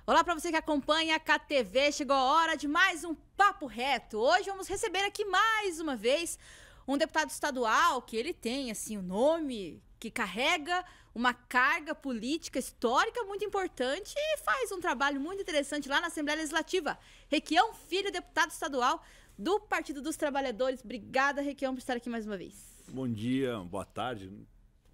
Olá para você que acompanha a KTV, chegou a hora de mais um Papo Reto. Hoje vamos receber aqui mais uma vez um deputado estadual que ele tem assim o nome que carrega uma carga política histórica muito importante e faz um trabalho muito interessante lá na Assembleia Legislativa. Requião Filho, deputado estadual do Partido dos Trabalhadores. Obrigada, Requião, por estar aqui mais uma vez. Bom dia, boa tarde.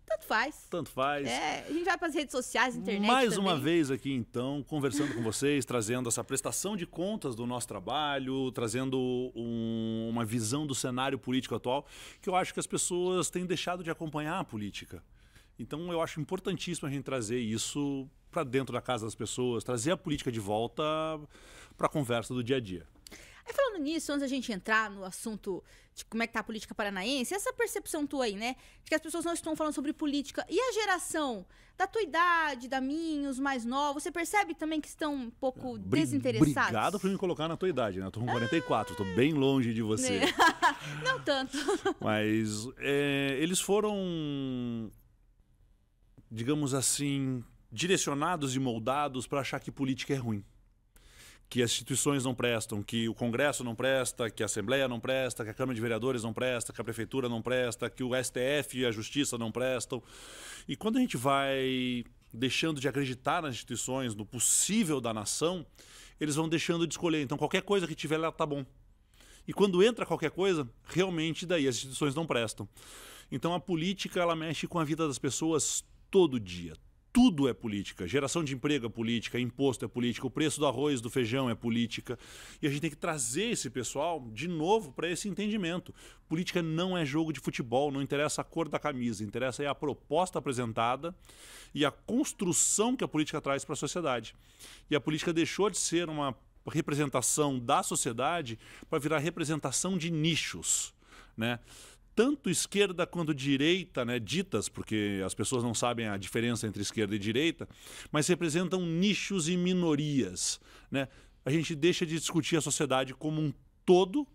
Tanto faz. Tanto faz. A gente vai para as redes sociais, internet Mais também. uma vez aqui, então, conversando com vocês, trazendo essa prestação de contas do nosso trabalho, trazendo uma visão do cenário político atual, que eu acho que as pessoas têm deixado de acompanhar a política. Então, eu acho importantíssimo a gente trazer isso para dentro da casa das pessoas, trazer a política de volta para a conversa do dia a dia. Aí falando nisso, antes da gente entrar no assunto de como é que tá a política paranaense, essa percepção tua aí, né? De que as pessoas não estão falando sobre política. E a geração da tua idade, da minha, os mais novos, você percebe também que estão um pouco desinteressados? Obrigado por me colocar na tua idade, né? Eu tô com 44, tô bem longe de você. Não tanto. Mas eles foram, digamos assim, direcionados e moldados para achar que política é ruim. Que as instituições não prestam, que o Congresso não presta, que a Assembleia não presta, que a Câmara de Vereadores não presta, que a Prefeitura não presta, que o STF e a Justiça não prestam. E quando a gente vai deixando de acreditar nas instituições, no possível da nação, eles vão deixando de escolher. Então qualquer coisa que tiver lá tá bom. E quando entra qualquer coisa, realmente daí as instituições não prestam. Então a política, ela mexe com a vida das pessoas todo dia. Tudo é política. Geração de emprego é política, imposto é política, o preço do arroz, do feijão é política. E a gente tem que trazer esse pessoal de novo para esse entendimento. Política não é jogo de futebol, não interessa a cor da camisa, interessa é a proposta apresentada e a construção que a política traz para a sociedade. E a política deixou de ser uma representação da sociedade para virar representação de nichos, né? Tanto esquerda quanto direita, né, ditas, porque as pessoas não sabem a diferença entre esquerda e direita, mas representam nichos e minorias, né? A gente deixa de discutir a sociedade como um todo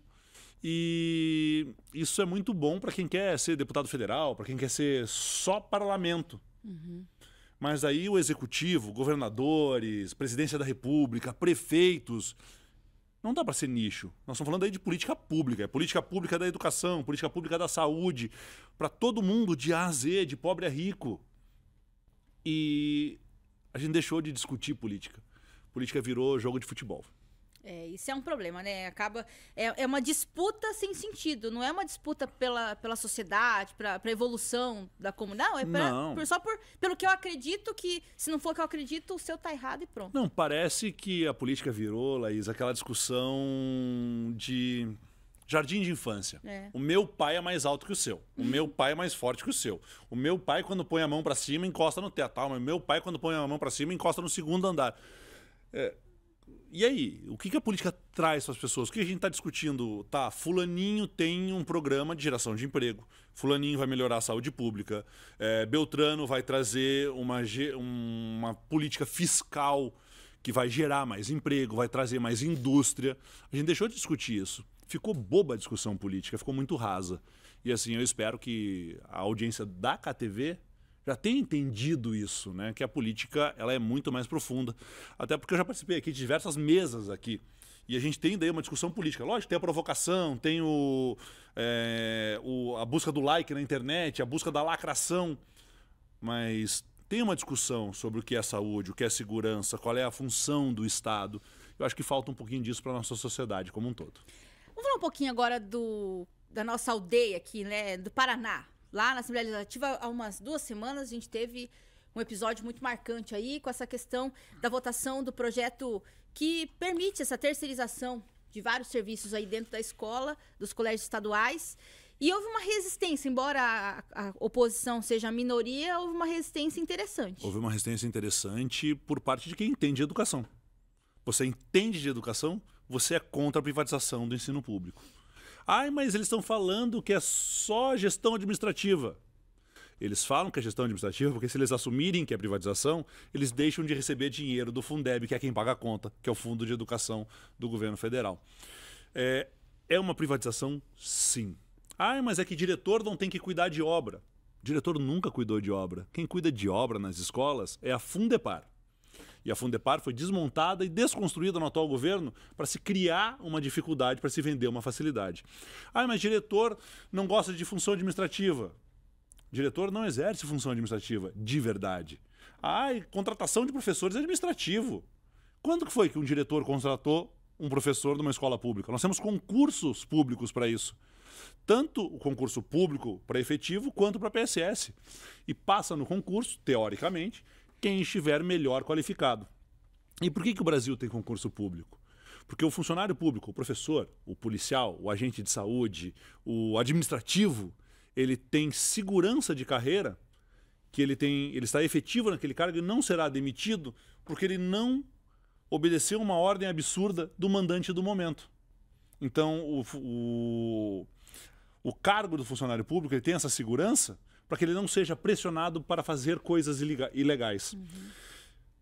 e isso é muito bom para quem quer ser deputado federal, para quem quer ser só parlamento. Uhum. Mas aí o executivo, governadores, presidência da república, prefeitos... Não dá para ser nicho. Nós estamos falando aí de política pública. É política pública da educação, política pública da saúde, para todo mundo, de A a Z, de pobre a rico. E a gente deixou de discutir política. Política virou jogo de futebol. Isso é um problema, né? Acaba é uma disputa sem sentido. Não é uma disputa pela sociedade, para a evolução da comunidade. Não, pelo que eu acredito que, se não for o que eu acredito, o seu tá errado e pronto. Não, parece que a política virou, Laís, aquela discussão de jardim de infância. O meu pai é mais alto que o seu. O meu pai é mais forte que o seu. O meu pai, quando põe a mão para cima, encosta no teto. Mas o meu pai, quando põe a mão para cima, encosta no segundo andar. E aí, o que a política traz para as pessoas? O que a gente está discutindo? Tá, fulaninho tem um programa de geração de emprego, fulaninho vai melhorar a saúde pública, Beltrano vai trazer uma política fiscal que vai gerar mais emprego, vai trazer mais indústria. A gente deixou de discutir isso. Ficou boba a discussão política, ficou muito rasa. E assim, eu espero que a audiência da KTV já tem entendido isso, né? Que a política ela é muito mais profunda. Até porque eu já participei aqui de diversas mesas aqui. E a gente tem daí uma discussão política. Lógico, tem a provocação, tem a busca do like na internet, a busca da lacração. Mas tem uma discussão sobre o que é saúde, o que é segurança, qual é a função do Estado. Eu acho que falta um pouquinho disso para a nossa sociedade como um todo. Vamos falar um pouquinho agora da nossa aldeia aqui, né? Do Paraná. Lá na Assembleia Legislativa, há umas 2 semanas, a gente teve um episódio muito marcante aí com essa questão da votação do projeto que permite essa terceirização de vários serviços aí dentro da escola, dos colégios estaduais. E houve uma resistência, embora a oposição seja a minoria, houve uma resistência interessante. Houve uma resistência interessante por parte de quem entende de educação. Você entende de educação, você é contra a privatização do ensino público. Mas eles estão falando que é só gestão administrativa. Eles falam que é gestão administrativa porque se eles assumirem que é privatização, eles deixam de receber dinheiro do Fundeb, que é quem paga a conta, que é o Fundo de Educação do governo federal. É uma privatização, sim. Mas é que diretor não tem que cuidar de obra. Diretor nunca cuidou de obra. Quem cuida de obra nas escolas é a Fundepar. E a Fundepar foi desmontada e desconstruída no atual governo para se criar uma dificuldade, para se vender uma facilidade. Ah, mas diretor não gosta de função administrativa. Diretor não exerce função administrativa de verdade. Ah, e contratação de professores é administrativo. Quando que foi que um diretor contratou um professor de uma escola pública? Nós temos concursos públicos para isso. Tanto o concurso público para efetivo quanto para PSS. E passa no concurso, teoricamente, quem estiver melhor qualificado. E por que o Brasil tem concurso público? Porque o funcionário público, o professor, o policial, o agente de saúde, o administrativo, ele tem segurança de carreira, que ele está efetivo naquele cargo e não será demitido porque ele não obedeceu uma ordem absurda do mandante do momento. Então, o cargo do funcionário público ele tem essa segurança para que ele não seja pressionado para fazer coisas ilegais.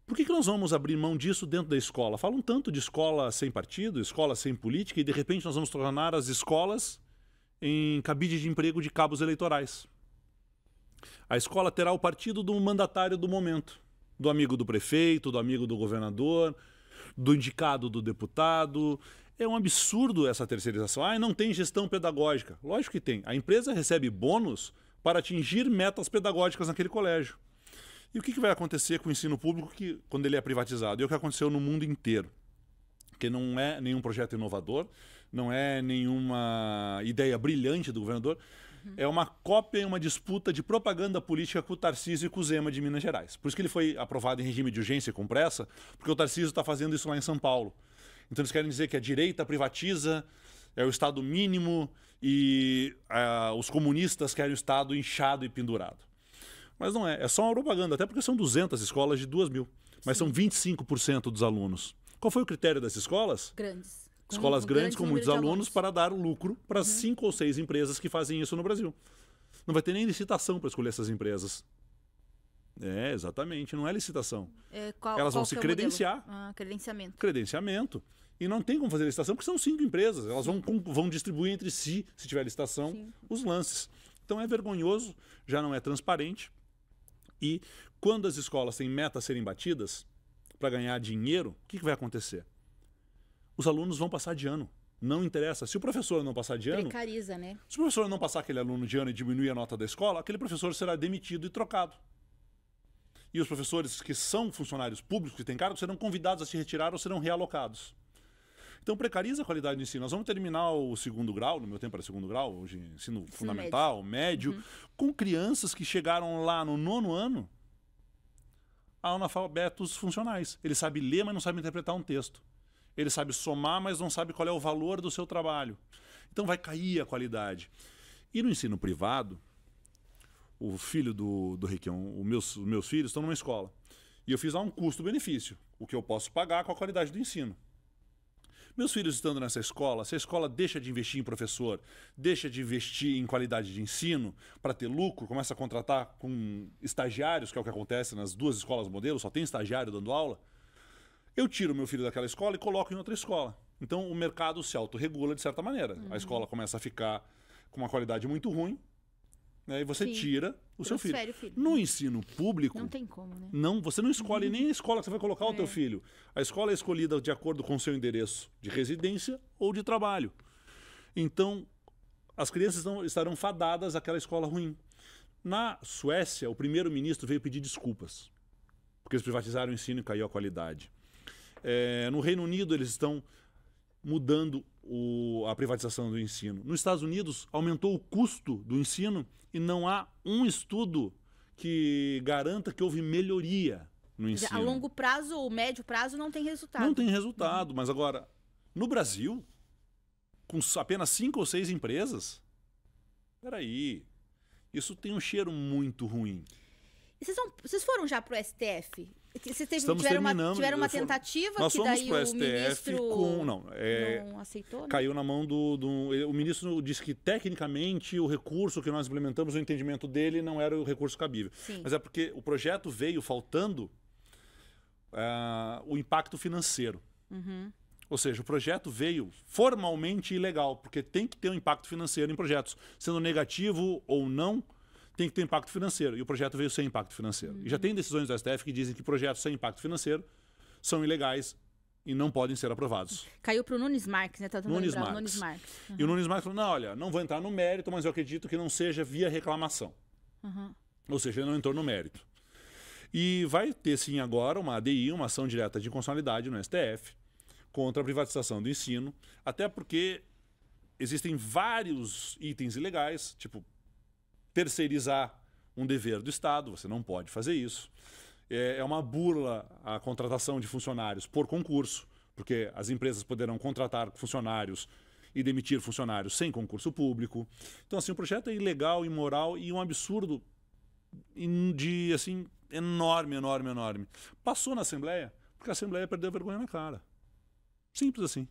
Por que nós vamos abrir mão disso dentro da escola? Falam tanto de escola sem partido, escola sem política, e de repente nós vamos tornar as escolas em cabide de emprego de cabos eleitorais. A escola terá o partido do mandatário do momento, do amigo do prefeito, do amigo do governador, do indicado do deputado. É um absurdo essa terceirização. Ah, não tem gestão pedagógica. Lógico que tem. A empresa recebe bônus para atingir metas pedagógicas naquele colégio. E o que vai acontecer com o ensino público quando ele é privatizado? É o que aconteceu no mundo inteiro. Que não é nenhum projeto inovador, não é nenhuma ideia brilhante do governador. É uma cópia e uma disputa de propaganda política com o Tarcísio e com o Zema de Minas Gerais. Por isso que ele foi aprovado em regime de urgência com pressa, porque o Tarcísio está fazendo isso lá em São Paulo. Então eles querem dizer que a direita privatiza, é o Estado mínimo e os comunistas querem o Estado inchado e pendurado. Mas não é, é só uma propaganda, até porque são 200 escolas de 2.000, mas são 25% dos alunos. Qual foi o critério das escolas? Grandes. Escolas grandes com muitos alunos para dar lucro para 5 ou 6 empresas que fazem isso no Brasil. Não vai ter nem licitação para escolher essas empresas. É, exatamente, não é licitação. Elas vão se credenciar. Credenciamento. Credenciamento. E não tem como fazer licitação porque são 5 empresas. Elas vão distribuir entre si, se tiver licitação, os lances. Então é vergonhoso, já não é transparente. E quando as escolas têm metas a serem batidas para ganhar dinheiro, o que vai acontecer? Os alunos vão passar de ano. Não interessa. Se o professor não passar de ano... Precariza, né? Se o professor não passar aquele aluno de ano e diminuir a nota da escola, aquele professor será demitido e trocado. E os professores que são funcionários públicos, que têm cargo, serão convidados a se retirar ou serão realocados. Então precariza a qualidade do ensino. Nós vamos terminar o 2º grau, no meu tempo era 2º grau, hoje ensino fundamental, médio, com crianças que chegaram lá no 9º ano analfabetos funcionais. Ele sabe ler, mas não sabe interpretar um texto. Ele sabe somar, mas não sabe qual é o valor do seu trabalho. Então vai cair a qualidade. E no ensino privado, o filho do Requião, os meus filhos estão numa escola. E eu fiz lá um custo-benefício, o que eu posso pagar com a qualidade do ensino. Meus filhos estando nessa escola, se a escola deixa de investir em professor, deixa de investir em qualidade de ensino para ter lucro, começa a contratar com estagiários, que é o que acontece nas 2 escolas modelo, só tem estagiário dando aula, eu tiro meu filho daquela escola e coloco em outra escola. Então o mercado se autorregula de certa maneira. A escola começa a ficar com uma qualidade muito ruim, né, e você tira o seu filho. No ensino público... Não tem como, né? Não, você não escolhe nem a escola que você vai colocar o teu filho. A escola é escolhida de acordo com o seu endereço de residência ou de trabalho. Então, as crianças estarão fadadas àquela escola ruim. Na Suécia, o primeiro-ministro veio pedir desculpas, porque eles privatizaram o ensino e caiu a qualidade. No Reino Unido, eles estão mudando a privatização do ensino. Nos Estados Unidos, aumentou o custo do ensino e não há um estudo que garanta que houve melhoria no ensino. A longo prazo ou médio prazo não tem resultado. Não tem resultado, mas agora, no Brasil, com apenas 5 ou 6 empresas, peraí, isso tem um cheiro muito ruim. E vocês foram já para o STF? Tiveram uma tentativa nós que daí pro STF o ministro não aceitou, né? Caiu na mão o ministro disse que tecnicamente o recurso que nós implementamos, o entendimento dele não era o recurso cabível. Sim. Mas é porque o projeto veio faltando o impacto financeiro. Ou seja, o projeto veio formalmente ilegal, porque tem que ter um impacto financeiro em projetos. Sendo negativo ou não, tem que ter impacto financeiro. E o projeto veio sem impacto financeiro. E já tem decisões do STF que dizem que projetos sem impacto financeiro são ilegais e não podem ser aprovados. Caiu para o Nunes Marques, né? Tá Nunes Marques. E o Nunes Marques falou, não, olha, não vou entrar no mérito, mas eu acredito que não seja via reclamação. Ou seja, ele não entrou no mérito. E vai ter, sim, agora uma ADI, uma ação direta de inconstitucionalidade no STF, contra a privatização do ensino, até porque existem vários itens ilegais, tipo, terceirizar um dever do Estado, você não pode fazer isso. É uma burla a contratação de funcionários por concurso, porque as empresas poderão contratar funcionários e demitir funcionários sem concurso público. Então, assim, o projeto é ilegal, imoral e um absurdo de, assim, enorme, enorme, enorme. Passou na Assembleia, porque a Assembleia perdeu a vergonha na cara. Simples assim.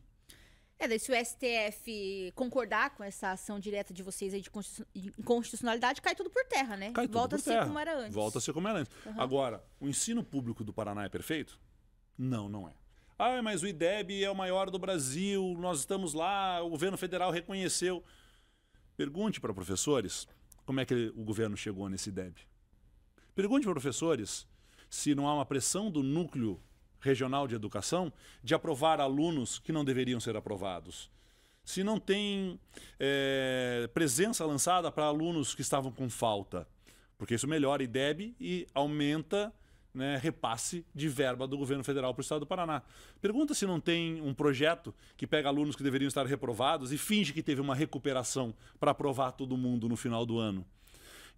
Daí se o STF concordar com essa ação direta de vocês aí de inconstitucionalidade, cai tudo por terra, né? Cai tudo Volta por a ser terra. como era antes. Volta a ser como era antes. Agora, o ensino público do Paraná é perfeito? Não, não é. Ah, mas o IDEB é o maior do Brasil, nós estamos lá, o governo federal reconheceu. Pergunte para professores como é que o governo chegou nesse IDEB. Pergunte para professores se não há uma pressão do núcleo regional de educação de aprovar alunos que não deveriam ser aprovados. Se não tem presença lançada para alunos que estavam com falta, porque isso melhora IDEB e aumenta, né, repasse de verba do governo federal para o estado do Paraná. Pergunta se não tem um projeto que pega alunos que deveriam estar reprovados e finge que teve uma recuperação para aprovar todo mundo no final do ano.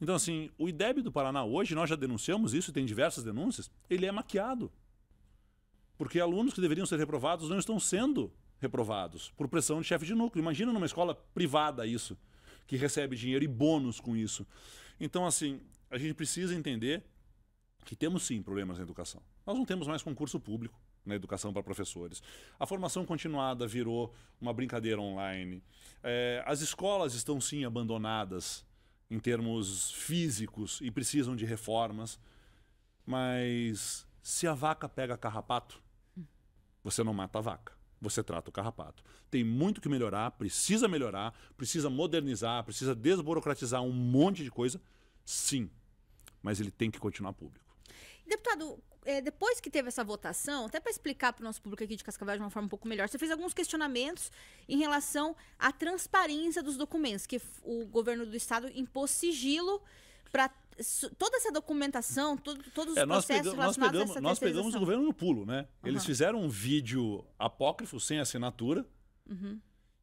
Então, assim, o IDEB do Paraná hoje, nós já denunciamos isso, tem diversas denúncias, ele é maquiado. Porque alunos que deveriam ser reprovados não estão sendo reprovados por pressão de chefe de núcleo. Imagina numa escola privada isso, que recebe dinheiro e bônus com isso. Então, assim, a gente precisa entender que temos sim problemas na educação. Nós não temos mais concurso público na educação para professores. A formação continuada virou uma brincadeira online. As escolas estão sim abandonadas em termos físicos e precisam de reformas. Mas se a vaca pega carrapato, você não mata a vaca, você trata o carrapato. Tem muito que melhorar, precisa modernizar, precisa desburocratizar um monte de coisa, sim, mas ele tem que continuar público. Deputado, depois que teve essa votação, até para explicar para o nosso público aqui de Cascavel de uma forma um pouco melhor, você fez alguns questionamentos em relação à transparência dos documentos, que o governo do estado impôs sigilo para toda essa documentação, todos os processos relacionados a essa Nós pegamos o governo no pulo, né? Eles fizeram um vídeo apócrifo, sem assinatura,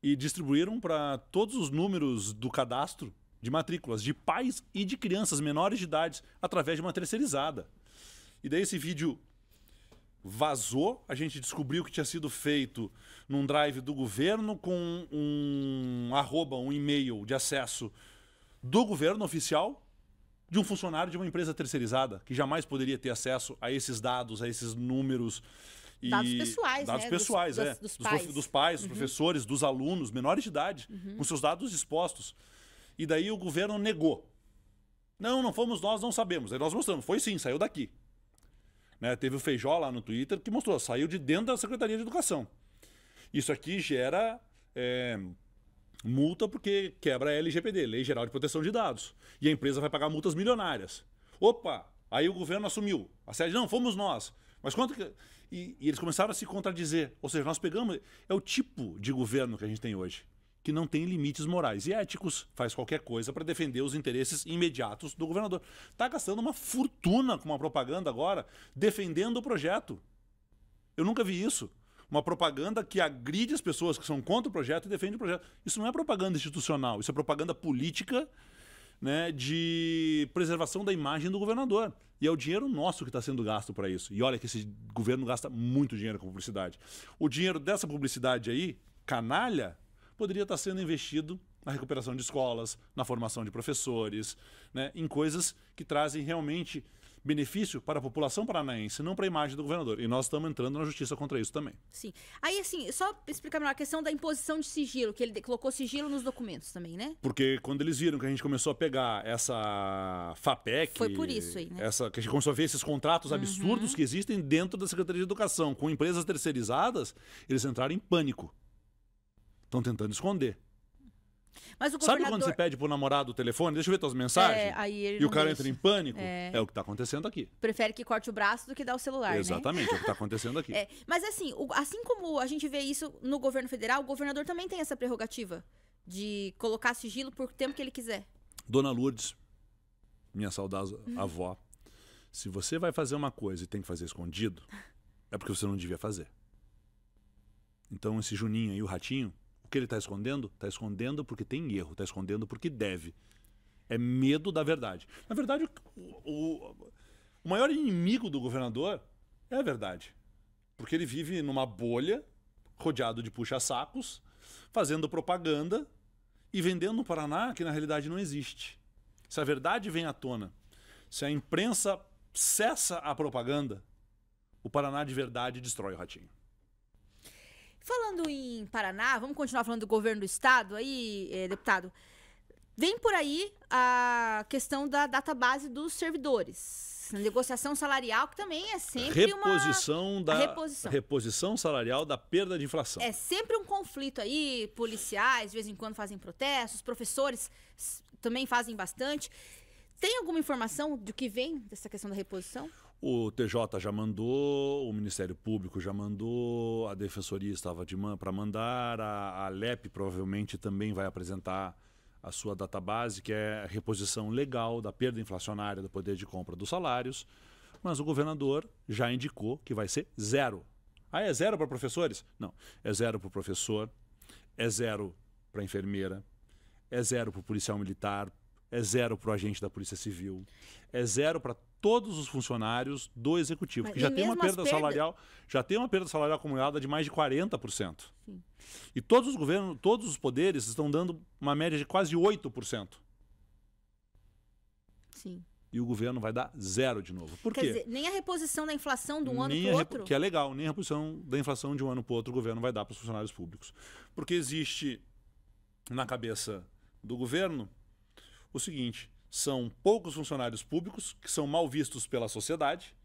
e distribuíram para todos os números do cadastro de matrículas de pais e de crianças menores de idade, através de uma terceirizada. E daí esse vídeo vazou, a gente descobriu que tinha sido feito num drive do governo com um e-mail de acesso do governo oficial, de um funcionário de uma empresa terceirizada, que jamais poderia ter acesso a esses dados, a esses números. Dados pessoais, dados né? pessoais, Dos pais. Dos professores, dos alunos, menores de idade, com seus dados expostos. E daí o governo negou. Não fomos nós, não sabemos. Aí nós mostramos, foi sim, saiu daqui. Né? Teve o Feijó lá no Twitter que mostrou, saiu de dentro da Secretaria de Educação. Isso aqui gera multa porque quebra a LGPD, Lei Geral de Proteção de Dados. E a empresa vai pagar multas milionárias. Opa, aí o governo assumiu. A sede, não, fomos nós. Mas quanto que... E eles começaram a se contradizer. Ou seja, nós pegamos... É o tipo de governo que a gente tem hoje, que não tem limites morais e éticos, faz qualquer coisa para defender os interesses imediatos do governador. Está gastando uma fortuna com uma propaganda agora, defendendo o projeto. Eu nunca vi isso. Uma propaganda que agride as pessoas que são contra o projeto e defende o projeto. Isso não é propaganda institucional, isso é propaganda política, né, de preservação da imagem do governador. E é o dinheiro nosso que está sendo gasto para isso. E olha que esse governo gasta muito dinheiro com publicidade. O dinheiro dessa publicidade aí, canalha, poderia estar sendo investido na recuperação de escolas, na formação de professores, né, em coisas que trazem realmente benefício para a população paranaense, não para a imagem do governador. E nós estamos entrando na justiça contra isso também. Sim. Aí, assim, só para explicar melhor a questão da imposição de sigilo, que ele colocou sigilo nos documentos também, né? Porque quando eles viram que a gente começou a pegar essa FAPEC... Foi por isso aí, né? Que a gente começou a ver esses contratos absurdos que existem dentro da Secretaria de Educação, com empresas terceirizadas, eles entraram em pânico. Estão tentando esconder. Mas o Sabe governador... quando você pede pro namorado o telefone? Deixa eu ver tuas mensagens. Aí ele e o não cara deixa. entra em pânico. É o que está acontecendo aqui. Prefere que corte o braço do que dar o celular, Exatamente, é o que está acontecendo aqui. Mas assim, assim como a gente vê isso no governo federal, o governador também tem essa prerrogativa de colocar sigilo por tempo que ele quiser. Dona Lourdes, minha saudosa avó, se você vai fazer uma coisa e tem que fazer escondido, é porque você não devia fazer. Então esse Juninho aí, o Ratinho, o que ele está escondendo? Está escondendo porque tem erro, está escondendo porque deve. É medo da verdade. Na verdade, o maior inimigo do governador é a verdade. Porque ele vive numa bolha, rodeado de puxa-sacos, fazendo propaganda e vendendo no Paraná que na realidade não existe. Se a verdade vem à tona, se a imprensa cessa a propaganda, o Paraná de verdade destrói o Ratinho. Falando em Paraná, vamos continuar falando do governo do estado aí, deputado. Vem por aí a questão da database dos servidores. Negociação salarial, que também é sempre reposição salarial da perda de inflação. É sempre um conflito aí, policiais de vez em quando fazem protestos, professores também fazem bastante. Tem alguma informação do que vem dessa questão da reposição? O TJ já mandou, o Ministério Público já mandou, a Defensoria estava para mandar, a Alep provavelmente também vai apresentar a sua database, que é a reposição legal da perda inflacionária do poder de compra dos salários, mas o governador já indicou que vai ser 0. Ah, é 0 para professores? Não, é 0 para o professor, é 0 para a enfermeira, é 0 para o policial militar, é 0 para o agente da Polícia Civil, é 0 para todos os funcionários do Executivo, que já tem uma perda salarial, acumulada de mais de 40%. Sim. E todos os poderes estão dando uma média de quase 8%. Sim. E o governo vai dar 0 de novo. Por quê? Quer dizer, nem a reposição da inflação de um ano para o outro? Que é legal, nem a reposição da inflação de um ano para o outro o governo vai dar para os funcionários públicos. Porque existe na cabeça do governo o seguinte: são poucos funcionários públicos que são mal vistos pela sociedade,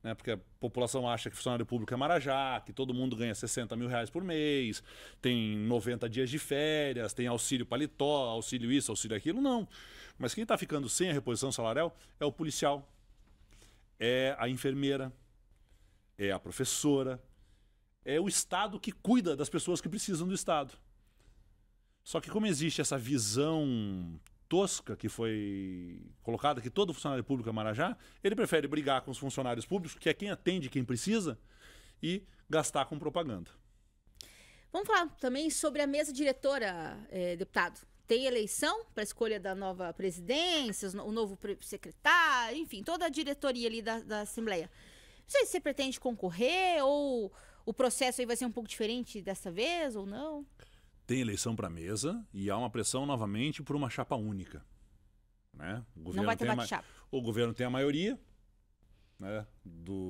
né? Porque a população acha que funcionário público é marajá, que todo mundo ganha 60 mil reais por mês, tem 90 dias de férias, tem auxílio paletó, auxílio isso, auxílio aquilo. Não. Mas quem está ficando sem a reposição salarial é o policial, é a enfermeira, é a professora, é o Estado que cuida das pessoas que precisam do Estado. Só que como existe essa visão tosca que foi colocada, que todo funcionário público é marajá, ele prefere brigar com os funcionários públicos, que é quem atende quem precisa, e gastar com propaganda. Vamos falar também sobre a mesa diretora, deputado. Tem eleição para a escolha da nova presidência, o novo secretário, enfim, toda a diretoria ali da Assembleia. Não sei se você pretende concorrer ou o processo aí vai ser um pouco diferente dessa vez ou não? Tem eleição para a mesa e há uma pressão novamente por uma chapa única. Né? Não vai ter bate-chapa. O governo tem a maioria. Né?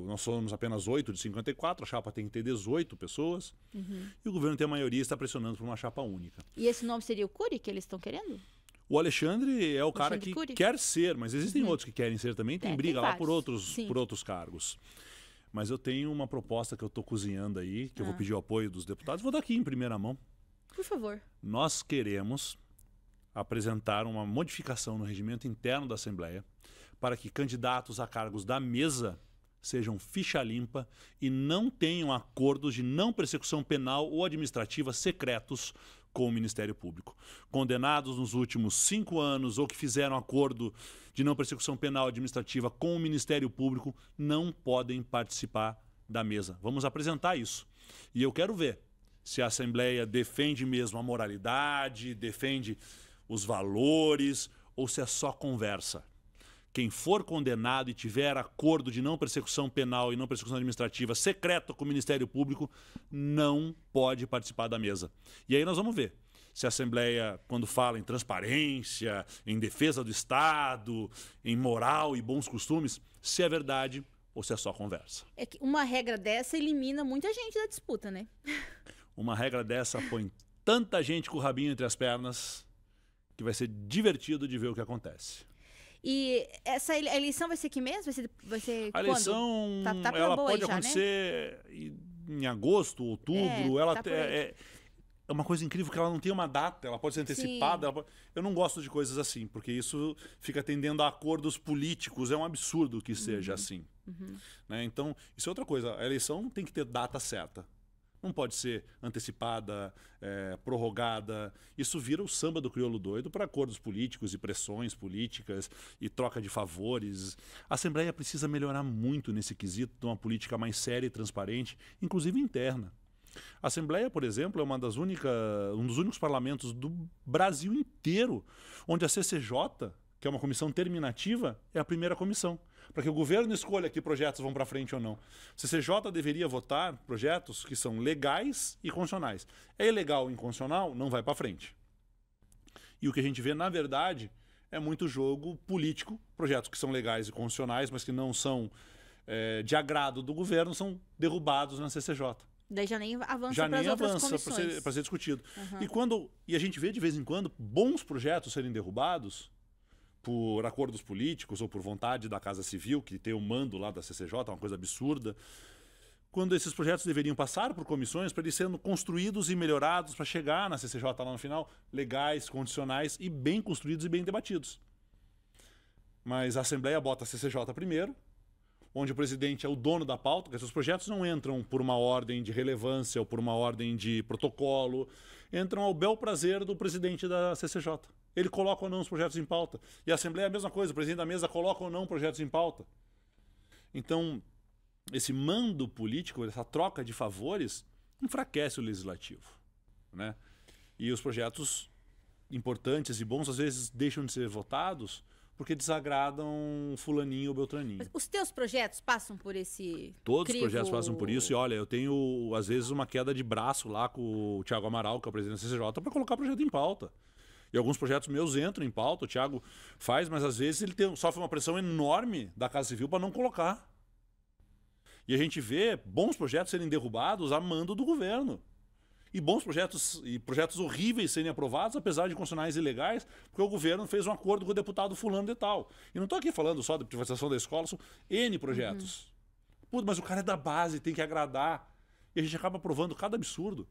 Nós somos apenas 8 de 54, a chapa tem que ter 18 pessoas. E o governo tem a maioria e está pressionando por uma chapa única. E esse nome seria o Cury que eles estão querendo? O Alexandre é o cara que quer ser, mas existem outros que querem ser também. Tem briga lá por outros cargos. Mas eu tenho uma proposta que eu estou cozinhando aí, que eu vou pedir o apoio dos deputados. Vou dar aqui em primeira mão. Por favor. Nós queremos apresentar uma modificação no regimento interno da Assembleia para que candidatos a cargos da mesa sejam ficha limpa e não tenham acordos de não persecução penal ou administrativa secretos com o Ministério Público. Condenados nos últimos 5 anos ou que fizeram acordo de não persecução penal ou administrativa com o Ministério Público não podem participar da mesa. Vamos apresentar isso. E eu quero ver se a Assembleia defende mesmo a moralidade, defende os valores ou se é só conversa. Quem for condenado e tiver acordo de não persecução penal e não persecução administrativa secreto com o Ministério Público não pode participar da mesa. E aí nós vamos ver se a Assembleia, quando fala em transparência, em defesa do Estado, em moral e bons costumes, se é verdade ou se é só conversa. É que uma regra dessa elimina muita gente da disputa, né? Uma regra dessa põe tanta gente com o rabinho entre as pernas que vai ser divertido de ver o que acontece. E essa eleição vai ser que mês? Vai ser a eleição quando? Tá ela boa pode aí já, acontecer, né? Em agosto, outubro. é uma coisa incrível que ela não tem uma data, ela pode ser antecipada. Eu não gosto de coisas assim, porque isso fica tendendo a acordos políticos. É um absurdo que seja assim. Né? Então, isso é outra coisa. A eleição tem que ter data certa. Não pode ser antecipada, prorrogada. Isso vira o samba do crioulo doido para acordos políticos e pressões políticas e troca de favores. A Assembleia precisa melhorar muito nesse quesito de uma política mais séria e transparente, inclusive interna. A Assembleia, por exemplo, é um dos únicos parlamentos do Brasil inteiro onde a CCJ, que é uma comissão terminativa, é a primeira comissão, para que o governo escolha que projetos vão para frente ou não. A CCJ deveria votar projetos que são legais e constitucionais. É ilegal e inconstitucional, não vai para frente. E o que a gente vê, na verdade, é muito jogo político, projetos que são legais e constitucionais, mas que não são de agrado do governo, são derrubados na CCJ. Daí já nem avança para as outras comissões. Para ser discutido. E a gente vê de vez em quando bons projetos serem derrubados por acordos políticos ou por vontade da Casa Civil, que tem o mando lá da CCJ, uma coisa absurda, quando esses projetos deveriam passar por comissões para eles sendo construídos e melhorados para chegar na CCJ lá no final, legais, condicionais e bem construídos e bem debatidos. Mas a Assembleia bota a CCJ primeiro, onde o presidente é o dono da pauta, que esses projetos não entram por uma ordem de relevância ou por uma ordem de protocolo, entram ao bel prazer do presidente da CCJ. Ele coloca ou não os projetos em pauta. E a Assembleia é a mesma coisa, o presidente da mesa coloca ou não projetos em pauta. Então, esse mando político, essa troca de favores, enfraquece o legislativo, né? E os projetos importantes e bons, às vezes, deixam de ser votados porque desagradam fulaninho ou beltraninho. Os teus projetos passam por esse Todos os projetos passam por isso. E olha, eu tenho, às vezes, uma queda de braço lá com o Thiago Amaral, que é o presidente da CCJ, para colocar projeto em pauta. E alguns projetos meus entram em pauta, o Thiago faz, mas às vezes ele sofre uma pressão enorme da Casa Civil para não colocar. E a gente vê bons projetos serem derrubados a mando do governo. E bons projetos e projetos horríveis serem aprovados, apesar de constitucionais ilegais, porque o governo fez um acordo com o deputado fulano de tal. E não estou aqui falando só da privatização da escola, são N projetos. Pô, mas o cara é da base, tem que agradar. E a gente acaba aprovando cada absurdo.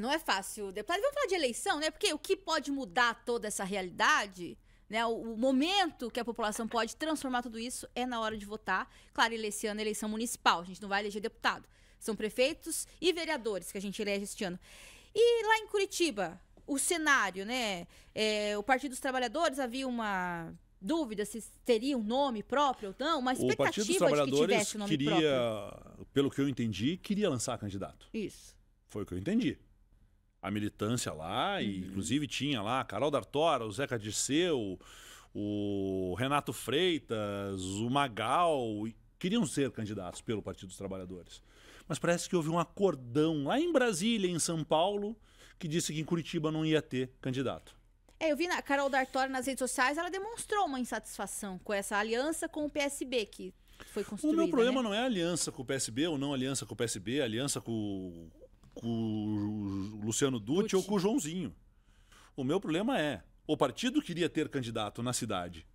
Não é fácil, deputado. Vamos falar de eleição, né? Porque o que pode mudar toda essa realidade, né? O momento que a população pode transformar tudo isso é na hora de votar. Claro, esse ano é eleição municipal, a gente não vai eleger deputado. São prefeitos e vereadores que a gente elege este ano. E lá em Curitiba, o cenário, né? O Partido dos Trabalhadores, havia uma dúvida se teria um nome próprio ou não, uma expectativa o Partido dos Trabalhadores de que tivesse um nome próprio. Pelo que eu entendi, queria lançar candidato. Isso. Foi o que eu entendi. A militância lá, e inclusive tinha lá a Carol D'Artora, o Zeca Dirceu, o Renato Freitas, o Magal, queriam ser candidatos pelo Partido dos Trabalhadores. Mas parece que houve um acordão lá em Brasília, em São Paulo, que disse que em Curitiba não ia ter candidato. Eu vi a Carol D'Artora nas redes sociais, ela demonstrou uma insatisfação com essa aliança com o PSB que foi construída. O meu problema não é a aliança com o PSB ou não aliança com o PSB, a aliança com o Luciano Dutti ou com o Joãozinho. O meu problema é, o partido queria ter candidato na cidade.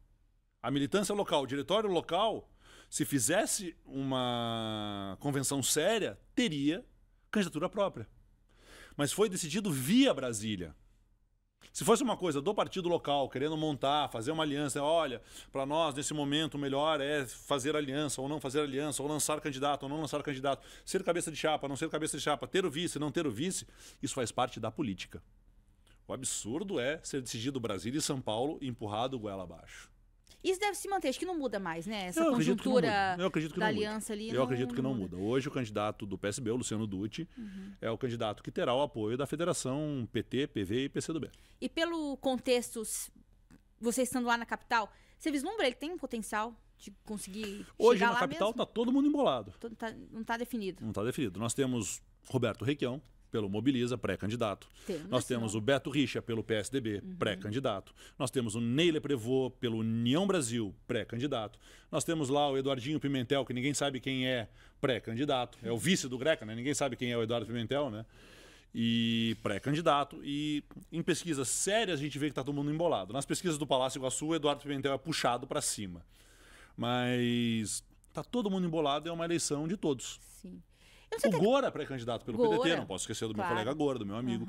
A militância local, o diretório local, se fizesse uma convenção séria, teria candidatura própria. Mas foi decidido via Brasília. Se fosse uma coisa do partido local, querendo montar, fazer uma aliança, olha, para nós, nesse momento, o melhor é fazer aliança, ou não fazer aliança, ou lançar candidato, ou não lançar candidato, ser cabeça de chapa, não ser cabeça de chapa, ter o vice, não ter o vice, isso faz parte da política. O absurdo é ser decidido Brasília e São Paulo e empurrado goela abaixo. Isso deve se manter, acho que não muda mais, né? Essa conjuntura da aliança ali. Eu acredito que não muda. Hoje o candidato do PSB, o Luciano Dutti, é o candidato que terá o apoio da federação PT, PV e PCdoB. E pelo contexto, você estando lá na capital, você vislumbra, ele tem um potencial de conseguir hoje chegar na lá capital mesmo? Tá todo mundo embolado. Não está definido. Não está definido. Nós temos Roberto Requião, pelo Mobiliza, pré-candidato. Nós temos o Beto Richa, pelo PSDB, pré-candidato. Nós temos o Neile Prevot, pelo União Brasil, pré-candidato. Nós temos lá o Eduardinho Pimentel, que ninguém sabe quem é, pré-candidato. É o vice do Greca, né? Ninguém sabe quem é o Eduardo Pimentel, né? E pré-candidato. E em pesquisas sérias a gente vê que está todo mundo embolado. Nas pesquisas do Palácio Iguaçu, o Eduardo Pimentel é puxado para cima. Mas está todo mundo embolado, é uma eleição de todos. Sim. O Gora é pré-candidato pelo PDT, Gora. não posso esquecer do meu Claro. colega Gora, do meu amigo.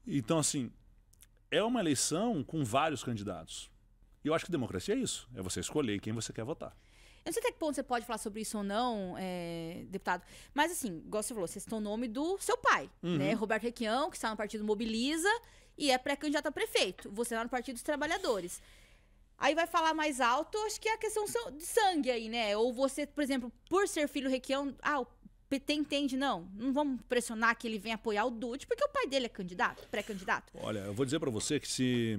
Então, assim, é uma eleição com vários candidatos. E eu acho que democracia é isso. É você escolher quem você quer votar. Eu não sei até que ponto você pode falar sobre isso ou não, deputado. Mas assim, igual você falou, vocês estão o nome do seu pai, né? Roberto Requião, que está no Partido Mobiliza e é pré-candidato a prefeito. Você está no Partido dos Trabalhadores. Aí vai falar mais alto, acho que é a questão de sangue aí, né? Ou você, por exemplo, por ser filho Requião, o PT entende, não vamos pressionar que ele venha apoiar o Dutti, porque o pai dele é candidato, pré-candidato. Olha, eu vou dizer para você que se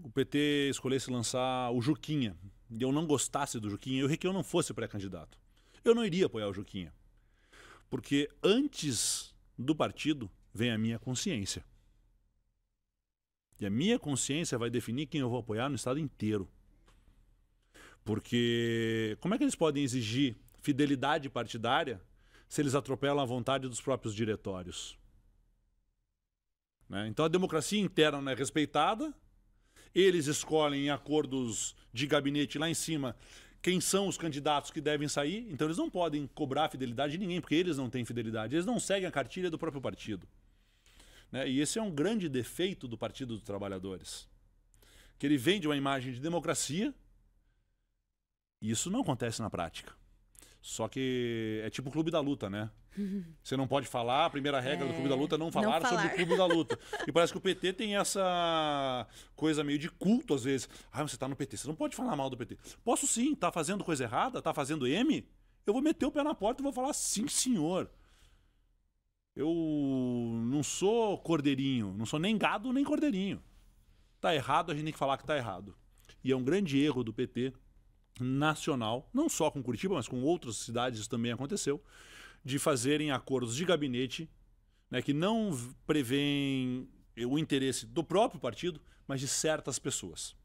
o PT escolhesse lançar o Juquinha, e eu não gostasse do Juquinha, e o Requião não fosse pré-candidato, eu não iria apoiar o Juquinha. Porque antes do partido vem a minha consciência. E a minha consciência vai definir quem eu vou apoiar no estado inteiro. Porque como é que eles podem exigir fidelidade partidária se eles atropelam a vontade dos próprios diretórios? Né? Então a democracia interna não é respeitada, eles escolhem em acordos de gabinete lá em cima quem são os candidatos que devem sair, então eles não podem cobrar a fidelidade de ninguém, porque eles não têm fidelidade, eles não seguem a cartilha do próprio partido. Né? E esse é um grande defeito do Partido dos Trabalhadores, que ele vende uma imagem de democracia e isso não acontece na prática. Só que é tipo o Clube da Luta, né? Você não pode falar, a primeira regra do Clube da Luta é não falar sobre o Clube da Luta. E parece que o PT tem essa coisa meio de culto às vezes. Você tá no PT, você não pode falar mal do PT. Posso sim, tá fazendo coisa errada, tá fazendo M? Eu vou meter o pé na porta e vou falar sim, senhor. Eu não sou cordeirinho, não sou nem gado nem cordeirinho. Tá errado, a gente tem que falar que tá errado. E é um grande erro do PT nacional, não só com Curitiba, mas com outras cidades isso também aconteceu, de fazerem acordos de gabinete, né, que não prevêem o interesse do próprio partido, mas de certas pessoas.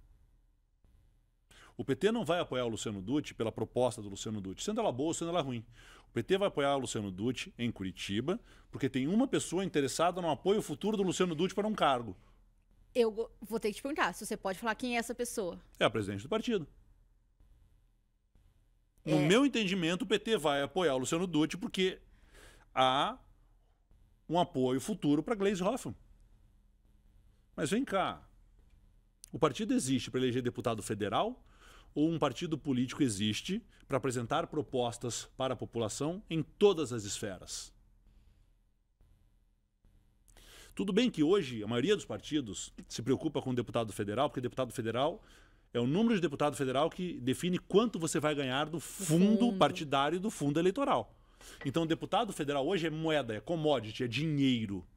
O PT não vai apoiar o Luciano Dutti pela proposta do Luciano Dutti, sendo ela boa ou sendo ela ruim. O PT vai apoiar o Luciano Dutti em Curitiba, porque tem uma pessoa interessada no apoio futuro do Luciano Dutti para um cargo. Eu vou ter que te perguntar se você pode falar quem é essa pessoa. É a presidente do partido. No meu entendimento, o PT vai apoiar o Luciano Dutti porque há um apoio futuro para Gleisi Hoffmann. Mas vem cá, o partido existe para eleger deputado federal ou um partido político existe para apresentar propostas para a população em todas as esferas? Tudo bem que hoje a maioria dos partidos se preocupa com o deputado federal, porque deputado federal é o número de deputado federal que define quanto você vai ganhar do fundo partidário e do fundo eleitoral. Então, o deputado federal hoje é moeda, é commodity, é dinheiro.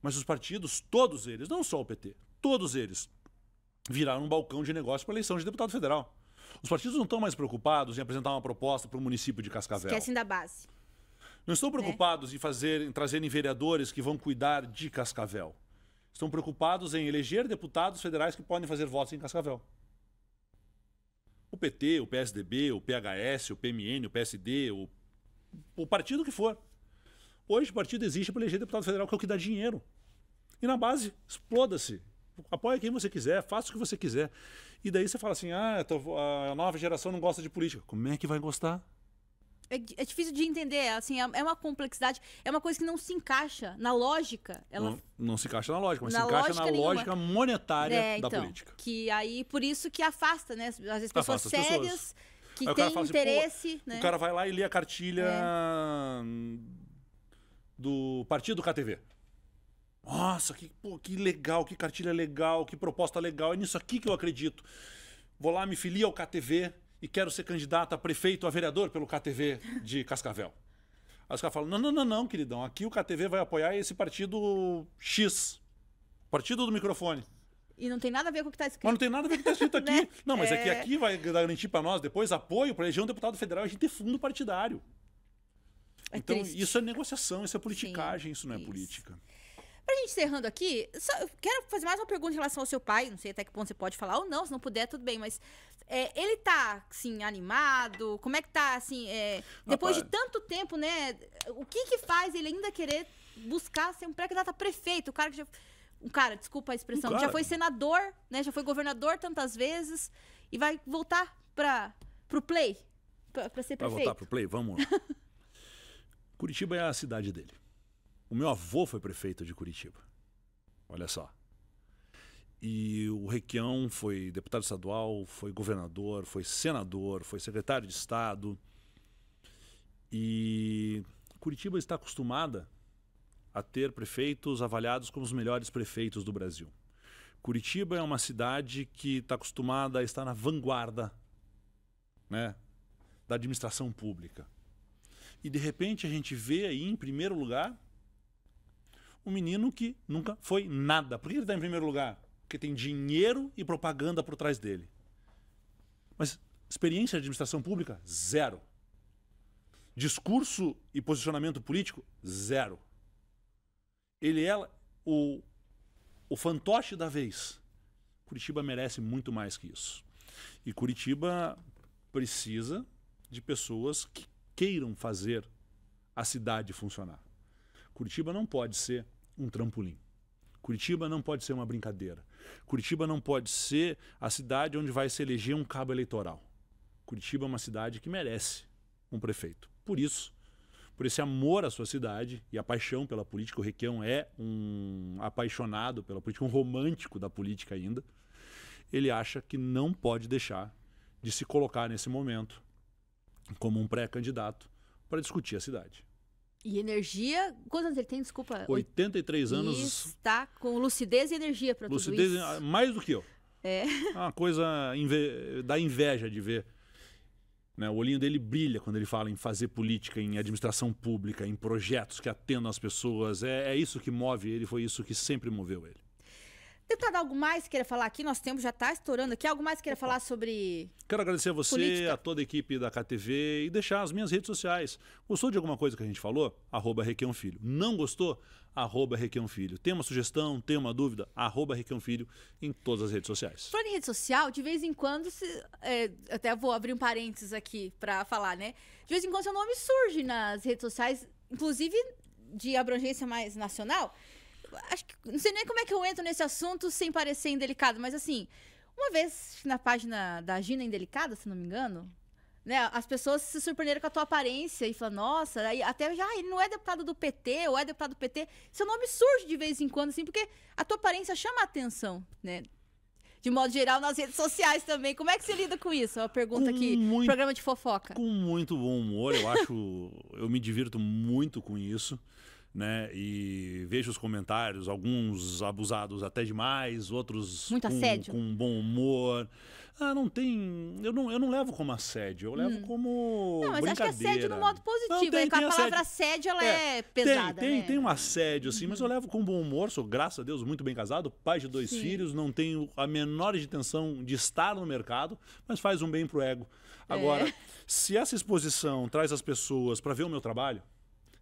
Mas os partidos, todos eles, não só o PT, todos eles viraram um balcão de negócio para a eleição de deputado federal. Os partidos não estão mais preocupados em apresentar uma proposta para o município de Cascavel. Esquecem da base. Não estão preocupados em trazerem vereadores que vão cuidar de Cascavel. Estão preocupados em eleger deputados federais que podem fazer votos em Cascavel. O PT, o PSDB, o PHS, o PMN, o PSD, o partido que for. Hoje o partido existe para eleger deputado federal, que é o que dá dinheiro. E na base, exploda-se. Apoia quem você quiser, faça o que você quiser. E daí você fala assim, a nova geração não gosta de política. Como é que vai gostar? É difícil de entender, assim, é uma complexidade, é uma coisa que não se encaixa na lógica. Não se encaixa na lógica, mas na se encaixa na nenhuma. lógica monetária da então, política. Que aí, por isso que afasta, né? Às vezes pessoas Afasta as sérias, pessoas. que Aí o cara têm fala assim, interesse, né? O cara vai lá e lê a cartilha do partido KTV. Nossa, que legal, que cartilha legal, que proposta legal. É nisso aqui que eu acredito. Vou lá, me filio ao KTV e quero ser candidato a prefeito, a vereador pelo KTV de Cascavel. Aí os caras falam, não, queridão, aqui o KTV vai apoiar esse partido X, partido do microfone. E não tem nada a ver com o que está escrito. Mas não tem nada a ver com o que está escrito aqui. Né? Não, mas é que aqui vai garantir para nós depois apoio para eleger um deputado federal e a gente ter fundo partidário. Então, triste. isso é negociação, isso é politicagem, isso não é isso. política. Pra gente encerrando aqui, eu quero fazer mais uma pergunta em relação ao seu pai. Não sei até que ponto você pode falar ou não, se não puder, tudo bem. Mas ele tá, assim, animado? Como é que tá, assim, depois de tanto tempo, né? O que faz ele ainda querer buscar ser um pré-candidato a prefeito? Desculpa a expressão, já foi senador, né? Já foi governador tantas vezes e vai voltar pro play, pra ser prefeito. Vai voltar pro play? Vamos lá. Curitiba é a cidade dele. O meu avô foi prefeito de Curitiba. Olha só. E o Requião foi deputado estadual, foi governador, foi senador, foi secretário de Estado. E Curitiba está acostumada a ter prefeitos avaliados como os melhores prefeitos do Brasil. Curitiba é uma cidade que está acostumada a estar na vanguarda, né, da administração pública. E, de repente, a gente vê aí, em primeiro lugar, um menino que nunca foi nada. Por que ele está em primeiro lugar? Porque tem dinheiro e propaganda por trás dele. Mas experiência de administração pública? Zero. Discurso e posicionamento político? Zero. Ele é o fantoche da vez. Curitiba merece muito mais que isso. E Curitiba precisa de pessoas que queiram fazer a cidade funcionar. Curitiba não pode ser um trampolim. Curitiba não pode ser uma brincadeira. Curitiba não pode ser a cidade onde vai se eleger um cabo eleitoral. Curitiba é uma cidade que merece um prefeito. Por isso, por esse amor à sua cidade e a paixão pela política, o Requião é um apaixonado pela política, um romântico da política ainda, ele acha que não pode deixar de se colocar nesse momento como um pré-candidato para discutir a cidade. E energia, quantos anos ele tem? Desculpa. 83 anos. E está com lucidez e energia para tudo isso. Mais do que eu. É. Uma coisa dá inveja de ver. Né? O olhinho dele brilha quando ele fala em fazer política, em administração pública, em projetos que atendam as pessoas. É isso que move ele, foi isso que sempre moveu ele. Deputado, algo mais que queira falar aqui? Nosso tempo já está estourando aqui. Algo mais que queira falar sobre... Quero agradecer a você, política, a toda a equipe da KTV e deixar as minhas redes sociais. Gostou de alguma coisa que a gente falou? @RequiãoFilho. Não gostou? @RequiãoFilho. Tem uma sugestão, tem uma dúvida? @RequiãoFilho em todas as redes sociais. Falando em rede social, de vez em quando, até vou abrir um parênteses aqui para falar, né? De vez em quando seu nome surge nas redes sociais, inclusive de abrangência mais nacional. Acho que, não sei nem como é que eu entro nesse assunto sem parecer indelicado, mas assim, uma vez na página da Gina Indelicada, se não me engano, né, as pessoas se surpreenderam com a tua aparência e falaram, nossa, aí até já ele não é deputado do PT, ou é deputado do PT, seu nome surge de vez em quando, assim, porque a tua aparência chama a atenção, né? De modo geral, nas redes sociais também. Como é que você lida com isso? É uma pergunta aqui, programa de fofoca. Com muito bom humor, eu me divirto muito com isso. Né? E vejo os comentários, alguns abusados até demais, outros muito assédio, com bom humor. Não tem... Eu não levo como assédio, eu levo como não, mas brincadeira. Acho que assédio no modo positivo. Não, a palavra assédio, ela é pesada, né? Tem um assédio, assim, mas eu levo com bom humor. Sou, graças a Deus, muito bem casado, pai de 2 filhos, não tenho a menor intenção de estar no mercado, mas faz um bem pro ego. Agora, se essa exposição traz as pessoas para ver o meu trabalho,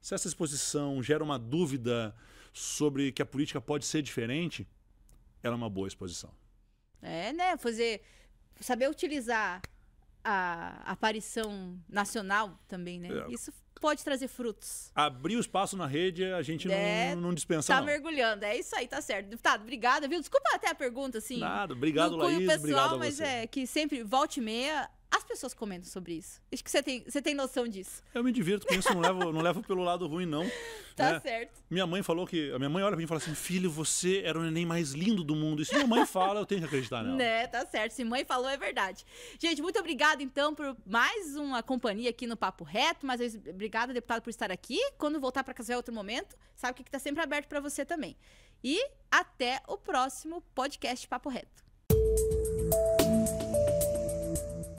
se essa exposição gera uma dúvida sobre que a política pode ser diferente, ela é uma boa exposição. Né? Saber utilizar a aparição nacional também, né? Isso pode trazer frutos. Abrir o espaço na rede, a gente não dispensa, não. Tá mergulhando, é isso aí, tá certo. Deputado, obrigada, viu? Desculpa até a pergunta, assim. Nada, obrigado, Laís, pessoal, obrigado a você. Mas é que sempre, volta e meia, as pessoas comentam sobre isso. Acho que você tem noção disso. Eu me divirto com isso, não levo pelo lado ruim, não. Tá, né? certo. Minha mãe falou que... A minha mãe olha pra mim e fala assim, filho, você era o neném mais lindo do mundo. E se minha mãe fala, eu tenho que acreditar nela. Né, tá certo. Se mãe falou, é verdade. Gente, muito obrigada, então, por mais uma companhia aqui no Papo Reto. Mas obrigada, deputado, por estar aqui. Quando voltar pra casa é outro momento, sabe que tá sempre aberto pra você também. E até o próximo podcast Papo Reto.